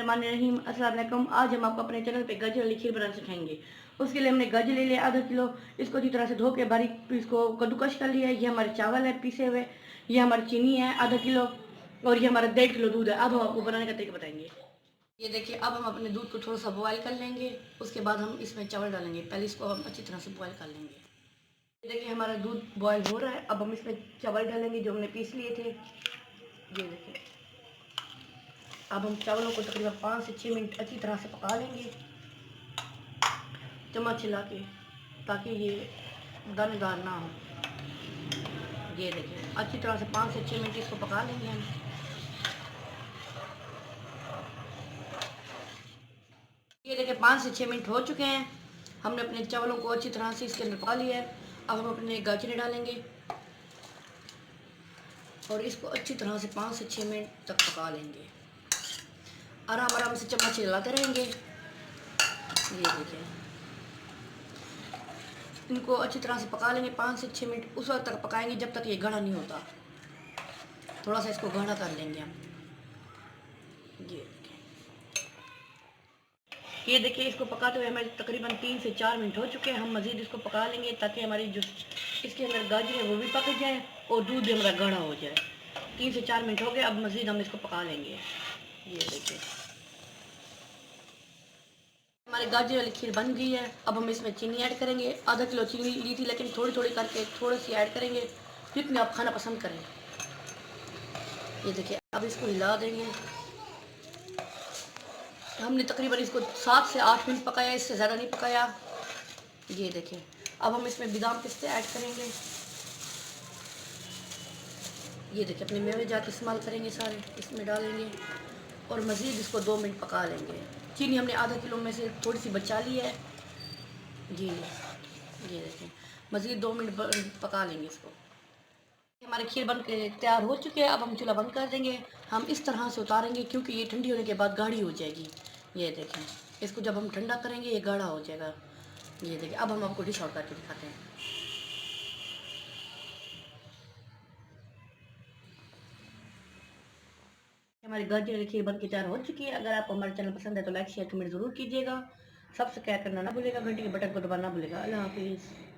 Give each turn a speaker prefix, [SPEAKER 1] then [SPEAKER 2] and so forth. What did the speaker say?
[SPEAKER 1] बिस्मिल्लाहिर्रहमानिर्रहीम। अस्सलाम वालेकुम। आज हम आपको अपने चैनल पे गाजर वाली खीर बनाना सिखाएंगे। उसके लिए हमने गाजर ले लिया आधा किलो। इसको अच्छी तरह से धो के बारीक इसको कद्दूकश कर लिया है। ये हमारे चावल है पीसे हुए, ये हमारी चीनी है आधा किलो, और ये हमारा 1.5 किलो दूध है। अब हम आपको बनाने का तरीका बताएंगे। ये देखिए, अब हम अपने दूध को थोड़ा सा बॉयल कर लेंगे। उसके बाद हम इसमें चावल डालेंगे। पहले इसको हम अच्छी तरह से बॉयल कर लेंगे। ये देखिए, हमारा दूध बॉयल हो रहा है। अब हम इसमें चावल डालेंगे जो हमने पीस लिए थे। ये देखिए, अब हम चावलों को तकरीबन 5 से 6 मिनट अच्छी तरह से पका लेंगे, चम्मच हिला के, ताकि ये दानेदार ना हो। ये देखिए, अच्छी तरह से 5 से 6 मिनट इसको पका लेंगे हम। ये देखिए, 5 से 6 मिनट हो चुके हैं। हमने अपने चावलों को अच्छी तरह से इसके अंदर पका लिया है। अब हम अपने गाजरें डालेंगे और इसको अच्छी तरह से 5 से 6 मिनट तक पका लेंगे। आराम आराम से चम्मच हिलाते रहेंगे। ये देखिए, इनको अच्छी तरह से पका लेंगे 5 से 6 मिनट। उस वक्त तक पकाएंगे जब तक ये गाढ़ा नहीं होता। थोड़ा सा इसको गाढ़ा कर लेंगे हम। ये देखिए, इसको पकाते हुए हमारे तकरीबन 3 से 4 मिनट हो चुके हैं। हम मज़ीद इसको पका लेंगे ताकि हमारी जो इसके अंदर गाजर है वो भी पक जाए और दूध भी हमारा गाढ़ा हो जाए। 3 से 4 मिनट हो गए। अब मज़ीद हम इसको पका लेंगे। ये देखिए, हमारी गाजर वाली खीर बन गई है। अब हम इसमें चीनी ऐड करेंगे। आधा किलो चीनी ली थी, लेकिन थोड़ी थोड़ी करके थोड़ी सी ऐड करेंगे जितनी आप खाना पसंद करें। ये देखिए, अब इसको हिला देंगे। हमने तकरीबन इसको 7 से 8 मिनट पकाया, इससे ज़्यादा नहीं पकाया। ये देखिए, अब हम इसमें बादाम पिस्ते ऐड करेंगे। ये देखिए, अपने मेवे जात इस्तेमाल करेंगे सारे, इसमें डालेंगे और मज़ीद इसको 2 मिनट पका लेंगे। चीनी हमने आधा किलो में से थोड़ी सी बचा ली है। जी, ये देखिए, मज़ीद 2 मिनट पका लेंगे इसको। हमारी खीर बन के तैयार हो चुकी है। अब हम चूल्हा बंद कर देंगे। हम इस तरह से उतारेंगे क्योंकि ये ठंडी होने के बाद गाढ़ी हो जाएगी। ये देखें, इसको जब हम ठंडा करेंगे ये गाढ़ा हो जाएगा। ये देखिए, अब हम आपको डिश आउट करके दिखाते हैं। हमारी गाजर की खीर बन के तैयार हो चुकी है। अगर आपको हमारा चैनल पसंद है तो लाइक शेयर कमेंट ज़रूर कीजिएगा। सब्सक्राइब करना ना भूलेगा, घंटी के बटन को दबाना ना भूलेगा। अल्लाह हाफिज़।